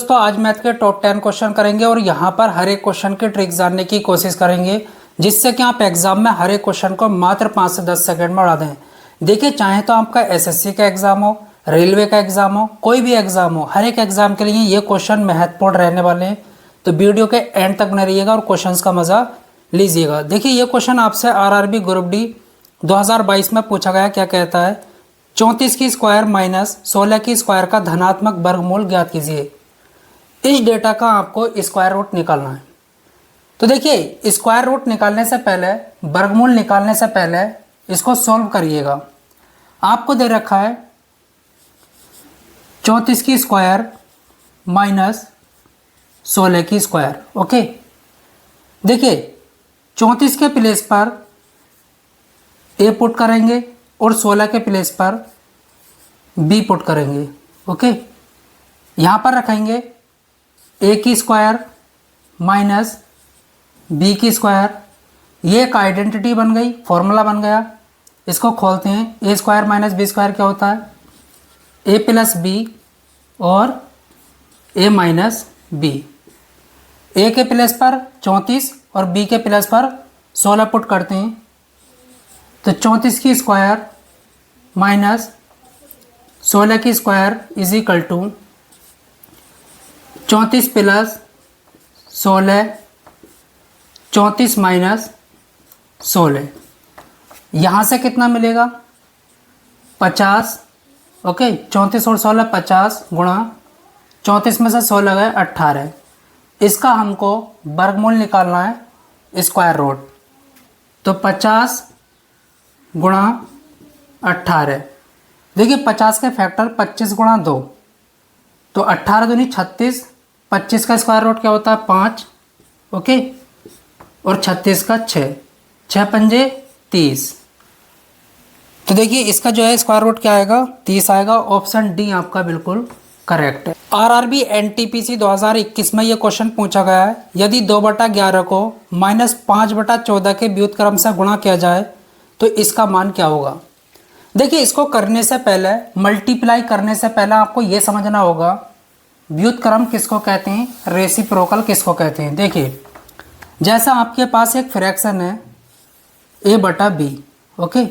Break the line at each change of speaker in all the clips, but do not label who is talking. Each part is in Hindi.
दोस्तों आज मैथ के टॉप 10 क्वेश्चन करेंगे और यहाँ पर हर एक क्वेश्चन की ट्रिक जानने की कोशिश करेंगे जिससे कि आप एग्जाम में हर एक क्वेश्चन को मात्र 5 से 10 सेकंड में उड़ा दें। देखिए चाहे तो आपका एसएससी का एग्जाम हो, रेलवे का एग्जाम हो, कोई भी एग्जाम हो, हर एक एग्जाम के लिए ये क्वेश्चन महत्वपूर्ण रहने वाले हैं। तो वीडियो के एंड तक बने रहिएगा और क्वेश्चन का मजा लीजिएगा। देखिए ये क्वेश्चन आपसे आरआरबी ग्रुप डी 2022 में पूछा गया। क्या कहता है? 34 की स्क्वायर माइनस 16 की स्क्वायर का धनात्मक वर्गमूल ज्ञात कीजिए। इस डेटा का आपको स्क्वायर रूट निकालना है। तो देखिए स्क्वायर रूट निकालने से पहले, वर्गमूल निकालने से पहले इसको सॉल्व करिएगा। आपको दे रखा है 34 की स्क्वायर माइनस 16 की स्क्वायर। ओके, देखिए 34 के प्लेस पर ए पुट करेंगे और 16 के प्लेस पर बी पुट करेंगे। ओके, यहाँ पर रखेंगे ए की स्क्वायर माइनस बी की स्क्वायर। ये एक आइडेंटिटी बन गई, फॉर्मूला बन गया। इसको खोलते हैं। ए स्क्वायर माइनस बी स्क्वायर क्या होता है? ए प्लस बी और ए माइनस बी। ए के प्लेस पर 34 और बी के प्लेस पर 16 पुट करते हैं तो 34 की स्क्वायर माइनस 16 की square is equal to 34 plus 16, 34 minus 16। यहाँ से कितना मिलेगा? 50। ओके, 34 और 16 50 गुणा 34 में से 16 गए 18। इसका हमको वर्गमूल निकालना है, स्क्वायर रूट। तो 50 गुणा 18। देखिए 50 के फैक्टर 25 गुणा 2 तो 18 दूनी 36। 25 का स्क्वायर रूट क्या होता है? 5। ओके, और 36 का 6, 6 पंजे 30। तो देखिए इसका जो है स्क्वायर रूट क्या आएगा? 30 आएगा। ऑप्शन डी आपका बिल्कुल करेक्ट है। आरआरबी एनटीपीसी 2021 में ये क्वेश्चन पूछा गया है। यदि 2/11 को -5/14 के व्युत्क्रम से गुणा किया जाए तो इसका मान क्या होगा? देखिए इसको करने से पहले, मल्टीप्लाई करने से पहले आपको ये समझना होगा व्युत्क्रम किसको कहते हैं, रेसिप्रोकल किसको कहते हैं। देखिए जैसा आपके पास एक फ्रैक्शन है a/b। ओके,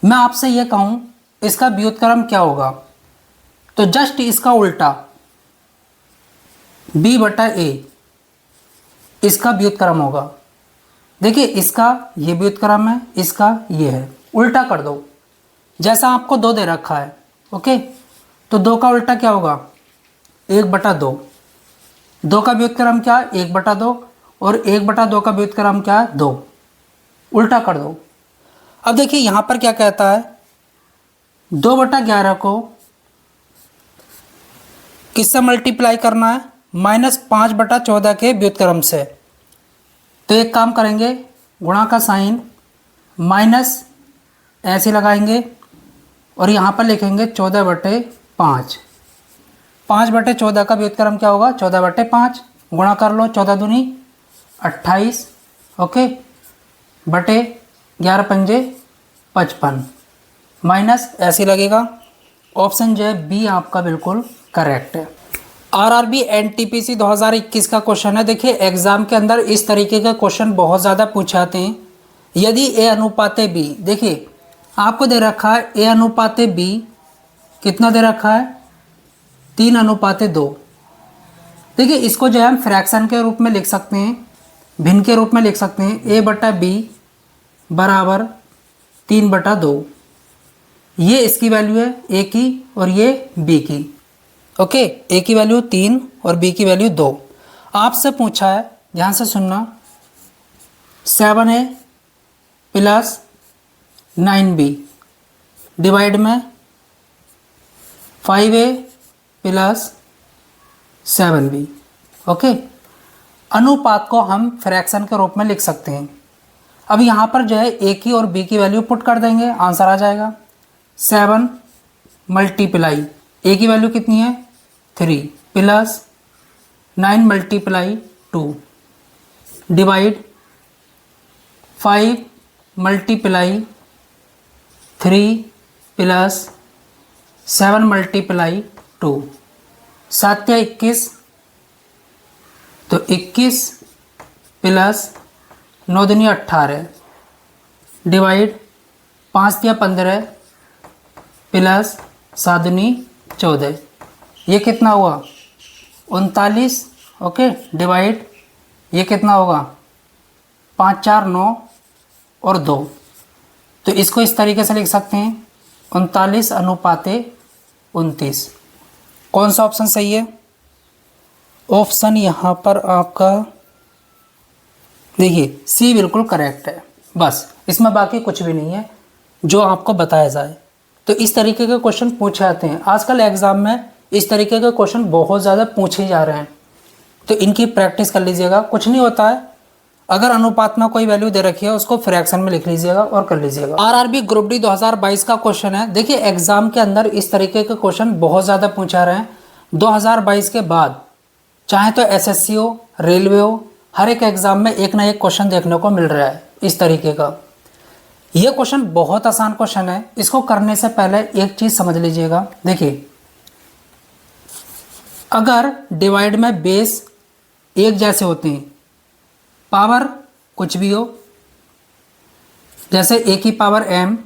मैं आपसे ये कहूँ इसका व्युत्क्रम क्या होगा तो जस्ट इसका उल्टा b/a इसका व्युत्क्रम होगा। देखिए इसका ये व्युत्क्रम है, इसका ये है, उल्टा कर दो। जैसा आपको 2 दे रखा है, ओके, तो 2 का उल्टा क्या होगा? 1/2। 2 का व्युत्क्रम क्या? 1/2 और 1/2 का व्युत्क्रम क्या है? 2। उल्टा कर दो। अब देखिए यहाँ पर क्या कहता है? 2/11 को किससे मल्टीप्लाई करना है? -5/14 के व्युत्क्रम से। तो एक काम करेंगे, गुणा का साइन माइनस ऐसे लगाएंगे और यहाँ पर लिखेंगे 14/5। 5/14 का व्युत्क्रम क्या होगा? 14/5। गुणा कर लो, 14 दूनी 28। ओके, बटे 11 पंजे 55 माइनस ऐसे लगेगा। ऑप्शन जो है बी आपका बिल्कुल करेक्ट है। आरआरबी एनटीपीसी 2021 का क्वेश्चन है। देखिए एग्जाम के अंदर इस तरीके के क्वेश्चन बहुत ज़्यादा पूछे जाते हैं। यदि ए अनुपाते बी, देखिए आपको दे रखा है ए अनुपाते बी कितना दे रखा है? 3:2। देखिए इसको जो है हम फ्रैक्शन के रूप में लिख सकते हैं, भिन्न के रूप में लिख सकते हैं। a/b बराबर 3/2। ये इसकी वैल्यू है a की और ये b की। ओके, a की वैल्यू 3 और b की वैल्यू 2। आपसे पूछा है, ध्यान से सुनना, 7a प्लस 9b डिवाइड में 5a प्लस 7b। ओके, अनुपात को हम फ्रैक्शन के रूप में लिख सकते हैं। अब यहाँ पर जो है a की और b की वैल्यू पुट कर देंगे, आंसर आ जाएगा। 7 मल्टीप्लाई a की वैल्यू कितनी है? 3 plus 9 multiply 2 divide 5 multiply 3 plus 7 multiply 2। 7 या 21, तो 21 प्लस 9 दूनी 18 डिवाइड 5 दिया 15 प्लस 7 दूनी 14, ये कितना हुआ 39। ओके, डिवाइड ये कितना होगा 5 4 9 और 2। तो इसको इस तरीके से लिख सकते हैं 39 अनुपाते 29। कौन सा ऑप्शन सही है? ऑप्शन यहाँ पर आपका देखिए सी बिल्कुल करेक्ट है। बस इसमें बाकी कुछ भी नहीं है जो आपको बताया जाए। तो इस तरीके के क्वेश्चन पूछे जाते हैं आजकल एग्जाम में, इस तरीके के क्वेश्चन बहुत ज़्यादा पूछे जा रहे हैं, तो इनकी प्रैक्टिस कर लीजिएगा। कुछ नहीं होता है, अगर अनुपात में कोई वैल्यू दे रखी है उसको फ्रैक्शन में लिख लीजिएगा और कर लीजिएगा। आरआरबी ग्रुप डी 2022 का क्वेश्चन है। देखिए एग्जाम के अंदर इस तरीके के क्वेश्चन बहुत ज़्यादा पूछा रहे हैं। 2022 के बाद चाहे तो एसएससी हो, रेलवे हो, हर एक एग्जाम में एक ना एक क्वेश्चन देखने को मिल रहा है इस तरीके का। यह क्वेश्चन बहुत आसान क्वेश्चन है। इसको करने से पहले एक चीज़ समझ लीजिएगा। देखिए अगर डिवाइड में बेस एक जैसे होते हैं, पावर कुछ भी हो, जैसे ए की पावर m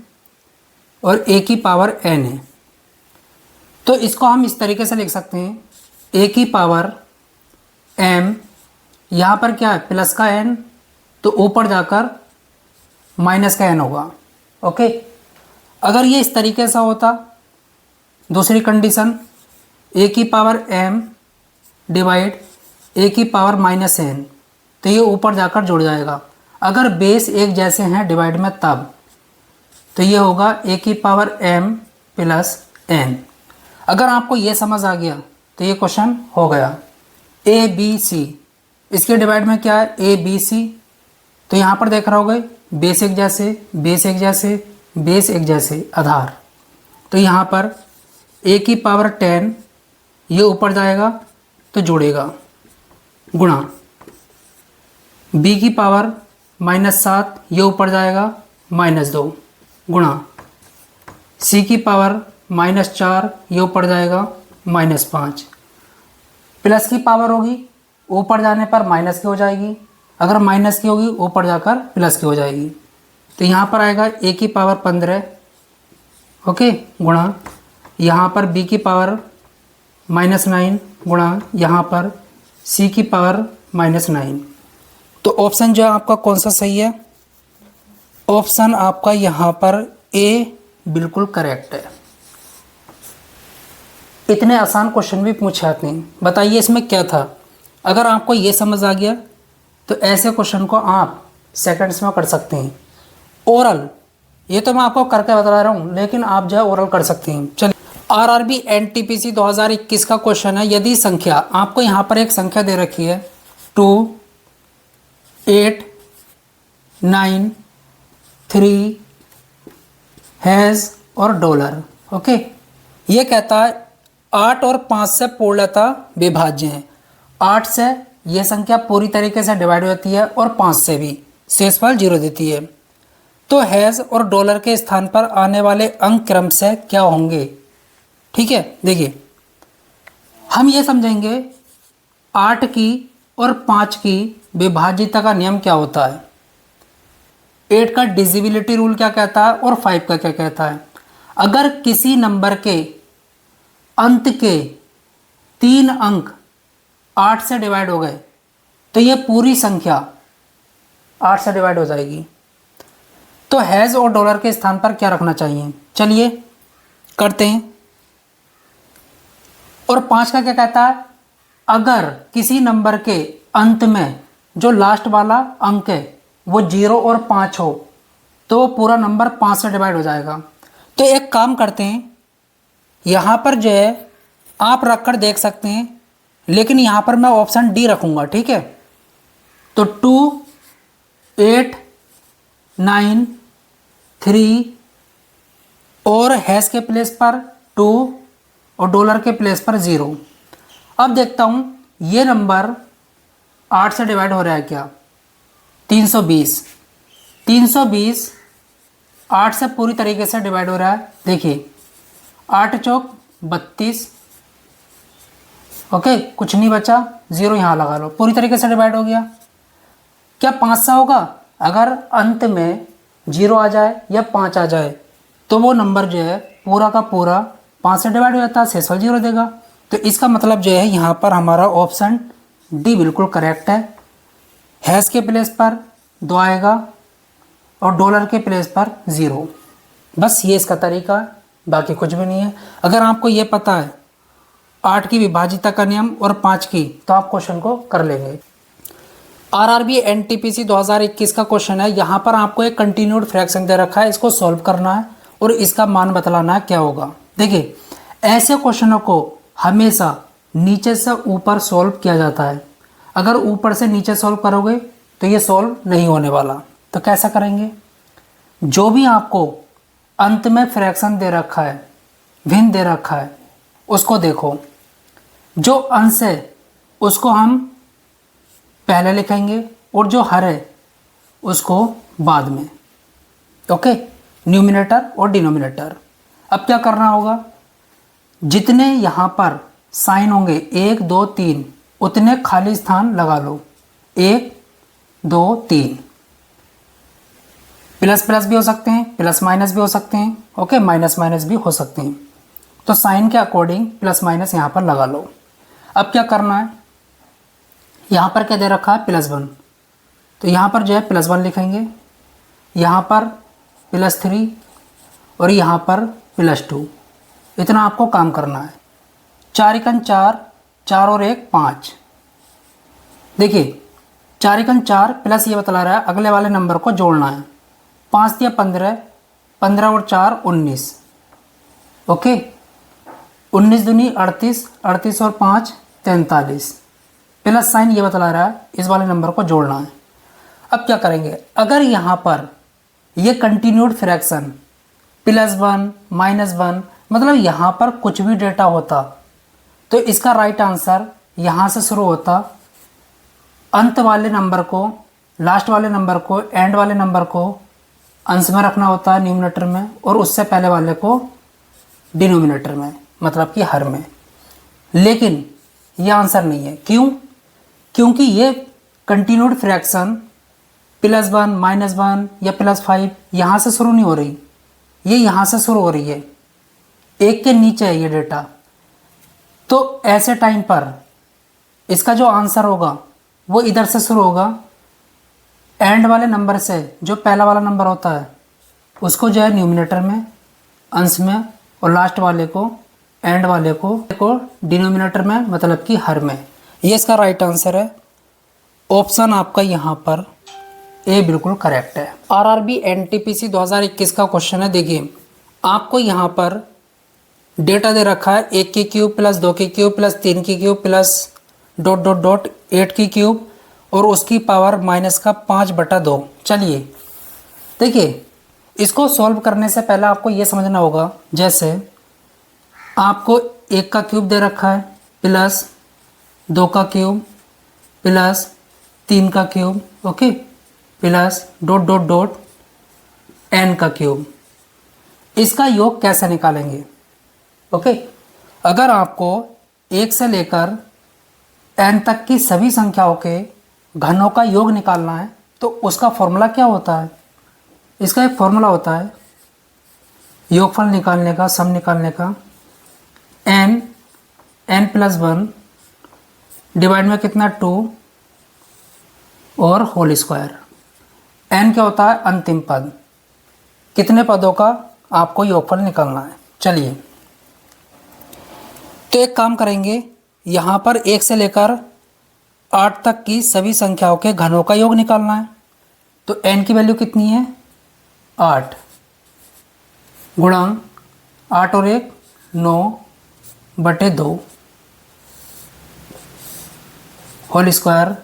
और ए की पावर n है, तो इसको हम इस तरीके से लिख सकते हैं ए की पावर m, यहाँ पर क्या है प्लस का n, तो ऊपर जाकर माइनस का n होगा। ओके, अगर ये इस तरीके से होता, दूसरी कंडीशन ए की पावर m डिवाइड ए की पावर माइनस n, तो ये ऊपर जाकर जुड़ जाएगा। अगर बेस एक जैसे हैं डिवाइड में तब, तो ये होगा ए की पावर m प्लस n। अगर आपको ये समझ आ गया तो ये क्वेश्चन हो गया। ए बी सी, इसके डिवाइड में क्या है ए बी सी, तो यहाँ पर देख रहे होगे बेस एक जैसे, बेस एक जैसे, बेस एक जैसे, आधार, तो यहाँ पर ए की पावर 10 ये ऊपर जाएगा तो जुड़ेगा, गुणा बी की पावर -7 ये ऊपर जाएगा -2, गुणा सी की पावर -4 ये ऊपर जाएगा -5, प्लस की पावर होगी ऊपर जाने पर माइनस की हो जाएगी, अगर माइनस की होगी ऊपर जाकर प्लस की हो जाएगी, तो यहाँ पर आएगा ए की पावर 15, ओके, गुणा यहाँ पर बी की पावर -9, गुणा यहाँ पर सी की पावर -9। तो ऑप्शन जो है आपका कौन सा सही है? ऑप्शन आपका यहाँ पर ए बिल्कुल करेक्ट है। इतने आसान क्वेश्चन भी पूछे जाते हैं, बताइए इसमें क्या था? अगर आपको ये समझ आ गया तो ऐसे क्वेश्चन को आप सेकंड्स में कर सकते हैं। ओरल, ये तो मैं आपको करके बता रहा हूँ, लेकिन आप जो है ओरल कर सकते हैं। चलिए, आरआरबी एनटीपीसी 2021 का क्वेश्चन है। यदि संख्या, आपको यहाँ पर एक संख्या दे रखी है 2 8 9 3 हैज़ और डॉलर, ओके, ये कहता है 8 और 5 से पूर्णतः विभाज्य है। 8 से यह संख्या पूरी तरीके से डिवाइड हो जाती है और 5 से भी, शेषफल 0 देती है। तो हैज़ और डॉलर के स्थान पर आने वाले अंक क्रम से क्या होंगे? ठीक है, देखिए हम ये समझेंगे 8 की और 5 की विभाज्यता का नियम क्या होता है, 8 का डिविजिबिलिटी रूल क्या कहता है और 5 का क्या कहता है। अगर किसी नंबर के अंत के 3 अंक 8 से डिवाइड हो गए तो ये पूरी संख्या 8 से डिवाइड हो जाएगी। तो हैज़ और डॉलर के स्थान पर क्या रखना चाहिए? चलिए करते हैं। और 5 का क्या कहता है? अगर किसी नंबर के अंत में जो लास्ट वाला अंक है वो 0 और 5 हो तो वो पूरा नंबर 5 से डिवाइड हो जाएगा। तो एक काम करते हैं, यहाँ पर जो है आप रख कर देख सकते हैं, लेकिन यहाँ पर मैं ऑप्शन डी रखूँगा, ठीक है। तो 2 8 9 3 और हैश के प्लेस पर 2 और डॉलर के प्लेस पर 0। अब देखता हूँ ये नंबर 8 से डिवाइड हो रहा है क्या? 320 8 से पूरी तरीके से डिवाइड हो रहा है। देखिए 8 चौक 32, ओके, कुछ नहीं बचा, 0 यहाँ लगा लो, पूरी तरीके से डिवाइड हो गया। क्या 5 से होगा? अगर अंत में 0 आ जाए या 5 आ जाए तो वो नंबर जो है पूरा का पूरा 5 से डिवाइड हो जाता है, शेषफल 0 देगा। तो इसका मतलब जो है यहाँ पर हमारा ऑप्शन डी बिल्कुल करेक्ट है। हैश के प्लेस पर 2 आएगा और डॉलर के प्लेस पर 0। बस ये इसका तरीका है, बाकी कुछ भी नहीं है। अगर आपको ये पता है 8 की विभाजिता का नियम और 5 की, तो आप क्वेश्चन को कर लेंगे। आरआरबी एनटीपीसी 2021 का क्वेश्चन है। यहाँ पर आपको एक कंटिन्यूड फ्रैक्शन दे रखा है, इसको सॉल्व करना है और इसका मान बतलाना है क्या होगा। देखिए, ऐसे क्वेश्चनों को हमेशा नीचे से ऊपर सॉल्व किया जाता है। अगर ऊपर से नीचे सॉल्व करोगे तो ये सॉल्व नहीं होने वाला। तो कैसा करेंगे? जो भी आपको अंत में फ्रैक्शन दे रखा है, भिन्न दे रखा है, उसको देखो। जो अंश है उसको हम पहले लिखेंगे और जो हर है उसको बाद में। ओके, न्यूमिनेटर और डिनोमिनेटर। अब क्या करना होगा? जितने यहाँ पर साइन होंगे 1 2 3, उतने खाली स्थान लगा लो। 1 2 3। प्लस प्लस भी हो सकते हैं, प्लस माइनस भी हो सकते हैं। ओके, माइनस माइनस भी हो सकते हैं। तो साइन के अकॉर्डिंग प्लस माइनस यहाँ पर लगा लो। अब क्या करना है? यहाँ पर क्या दे रखा है? +1। तो यहाँ पर जो है +1 लिखेंगे, यहाँ पर +3 और यहाँ पर +2। इतना आपको काम करना है। 4 एकन 4, 4 और 1 5। देखिए, 4 एकन 4 प्लस ये बतला रहा है अगले वाले नंबर को जोड़ना है। 5 दिया 15, 15 और 4 19। ओके, 19 दूनी 38, 38 और 5 43। प्लस साइन ये बतला रहा है इस वाले नंबर को जोड़ना है। अब क्या करेंगे? अगर यहाँ पर ये कंटिन्यूड फ्रैक्शन +1 -1, मतलब यहाँ पर कुछ भी डेटा होता तो इसका राइट आंसर यहाँ से शुरू होता, अंत वाले नंबर को, लास्ट वाले नंबर को, एंड वाले नंबर को अंश में रखना होता है न्यूमिनेटर में, और उससे पहले वाले को डिनोमिनेटर में, मतलब कि हर में। लेकिन ये आंसर नहीं है। क्यों? क्योंकि ये कंटिन्यूड फ्रैक्शन +1 -1 या +5 यहाँ से शुरू नहीं हो रही, ये यहाँ से शुरू हो रही है, 1 के नीचे है ये डेटा। तो ऐसे टाइम पर इसका जो आंसर होगा वो इधर से शुरू होगा, एंड वाले नंबर से। जो पहला वाला नंबर होता है उसको जो है न्यूमिनेटर में, अंश में, और लास्ट वाले को, एंड वाले को डिनोमिनेटर में, मतलब कि हर में। ये इसका राइट आंसर है। ऑप्शन आपका यहाँ पर ए बिल्कुल करेक्ट है। आरआरबी एनटीपीसी 2021 का क्वेश्चन है। देखिए, आपको यहाँ पर डेटा दे रखा है 1 की क्यूब प्लस 2 की क्यूब प्लस 3 की क्यूब प्लस ... 8 की क्यूब और उसकी पावर -5/2। चलिए, देखिए, इसको सॉल्व करने से पहले आपको ये समझना होगा, जैसे आपको 1 का क्यूब दे रखा है प्लस 2 का क्यूब प्लस 3 का क्यूब, ओके, प्लस ... n का क्यूब। इसका योग कैसे निकालेंगे? ओके, अगर आपको 1 से लेकर n तक की सभी संख्याओं के घनों का योग निकालना है तो उसका फॉर्मूला क्या होता है? इसका एक फॉर्मूला होता है योगफल निकालने का, सम निकालने का। n+1 डिवाइड में कितना 2 और होल स्क्वायर। n क्या होता है? अंतिम पद। कितने पदों का आपको योगफल निकालना है? चलिए, तो एक काम करेंगे, यहाँ पर 1 से लेकर 8 तक की सभी संख्याओं के घनों का योग निकालना है। तो n की वैल्यू कितनी है? 8 गुणा 8 और 1 9/2 होल स्क्वायर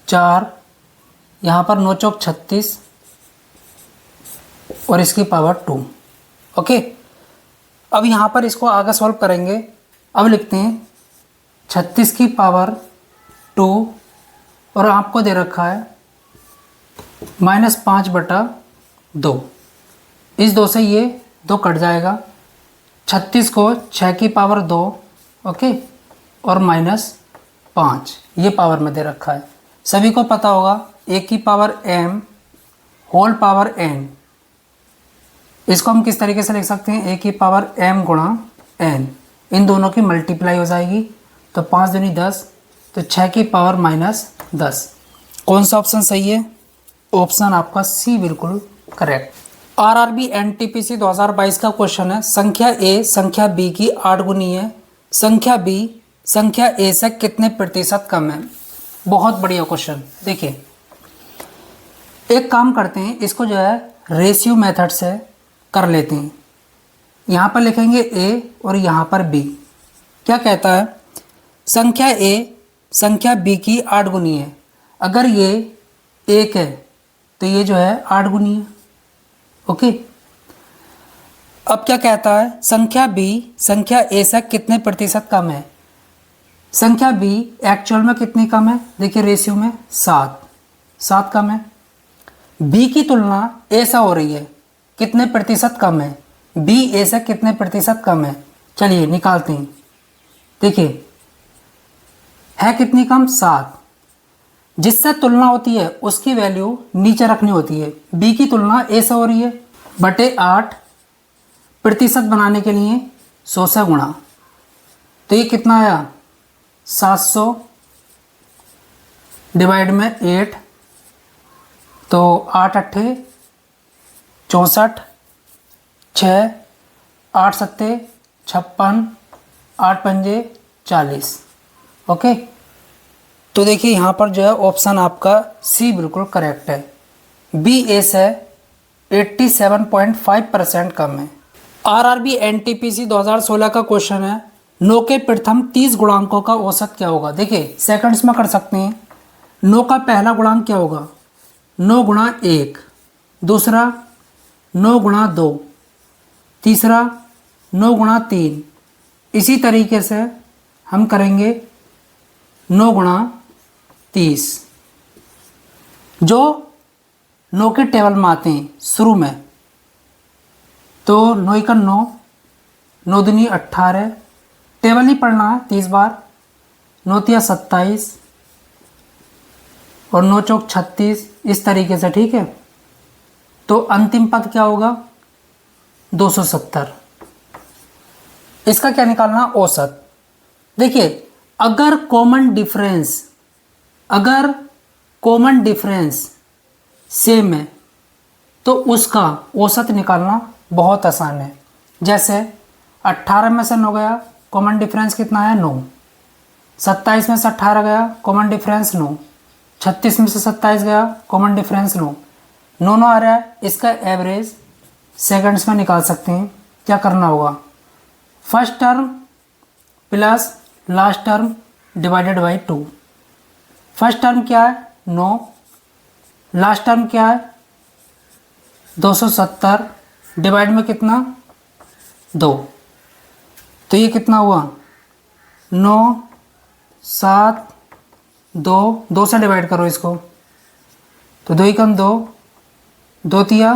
4, यहाँ पर 9 चौक 36 और इसकी पावर 2। ओके, अब यहाँ पर इसको आगे सॉल्व करेंगे। अब लिखते हैं 36 की पावर 2 और आपको दे रखा है -5/2। इस 2 से ये 2 कट जाएगा। 36 को 6 की पावर 2, ओके, और -5, ये पावर में दे रखा है। सभी को पता होगा a की power m whole power n, इसको हम किस तरीके से लिख सकते हैं, a की पावर m गुणा n, इन दोनों की मल्टीप्लाई हो जाएगी तो 5 दूनी 10, तो 6 की पावर -10। कौन सा ऑप्शन सही है? ऑप्शन आपका सी बिल्कुल करेक्ट। आरआरबी एनटीपीसी 2022 का क्वेश्चन है, संख्या ए संख्या बी की 8 गुनी है, संख्या बी संख्या ए से कितने प्रतिशत कम है। बहुत बढ़िया क्वेश्चन। देखिए एक काम करते हैं, इसको जो है रेशियो मेथड से कर लेते हैं। यहाँ पर लिखेंगे ए और यहाँ पर बी। क्या कहता है, संख्या ए संख्या बी की 8 गुनी है, अगर ये 1 है तो ये जो है 8 गुनी है। ओके, अब क्या कहता है, संख्या बी संख्या ए से कितने प्रतिशत कम है। संख्या बी एक्चुअल में कितनी कम है, देखिए रेशियो में 7 कम है। बी की तुलना ए से हो रही है, कितने प्रतिशत कम है, बी ए से कितने प्रतिशत कम है। चलिए निकालते हैं। देखिए है कितनी कम, 7। जिससे तुलना होती है उसकी वैल्यू नीचे रखनी होती है। बी की तुलना ए से हो रही है, बटे 8 प्रतिशत बनाने के लिए 100 से गुणा, तो ये कितना आया 700 डिवाइड में 8, तो 8 अट्ठे 64, 6 8 सत्ते 56, 8 पंजे 40। ओके, तो देखिए यहाँ पर जो है ऑप्शन आपका सी बिल्कुल करेक्ट है। बी ए से 87.5% कम है। आरआरबी एनटीपीसी 2016 का क्वेश्चन है, 9 के प्रथम 30 गुणांकों का औसत क्या होगा। देखिए सेकंड्स में कर सकते हैं। 9 का पहला गुणांक क्या होगा, 9 गुणा 1, दूसरा 9 गुणा 2, तीसरा 9 गुणा 3। इसी तरीके से हम करेंगे 9 गुणा 30, जो 9 के टेबल में आते हैं शुरू में। तो 9 का 9, 9 दूनी 18, टेबल नहीं पढ़ना है 30 बार, 9 तिया 27 और 9 चौक 36, इस तरीके से। ठीक है, तो अंतिम पद क्या होगा 270। इसका क्या निकालना, औसत। देखिए अगर कॉमन डिफरेंस सेम है तो उसका औसत निकालना बहुत आसान है। जैसे 18 में से 9 गया, कॉमन डिफरेंस कितना है 9, 27 में से 18 गया, कॉमन डिफरेंस 9, 36 में से 27 गया, कॉमन डिफरेंस 9, 9 आ रहा है। इसका एवरेज सेकंड्स में निकाल सकते हैं। क्या करना होगा, first term plus last term divided by 2। First term क्या है 9, लास्ट टर्म क्या है 270, डिवाइड में कितना 2, तो ये कितना हुआ 9 7 2, 2 से डिवाइड करो इसको, तो 2 एकम 2, 2 तिया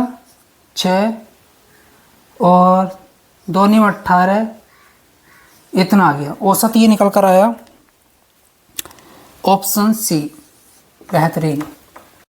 6 और 2 नीम 18, इतना आ गया। औसत ये निकल कर आया ऑप्शन सी, बेहतरीन।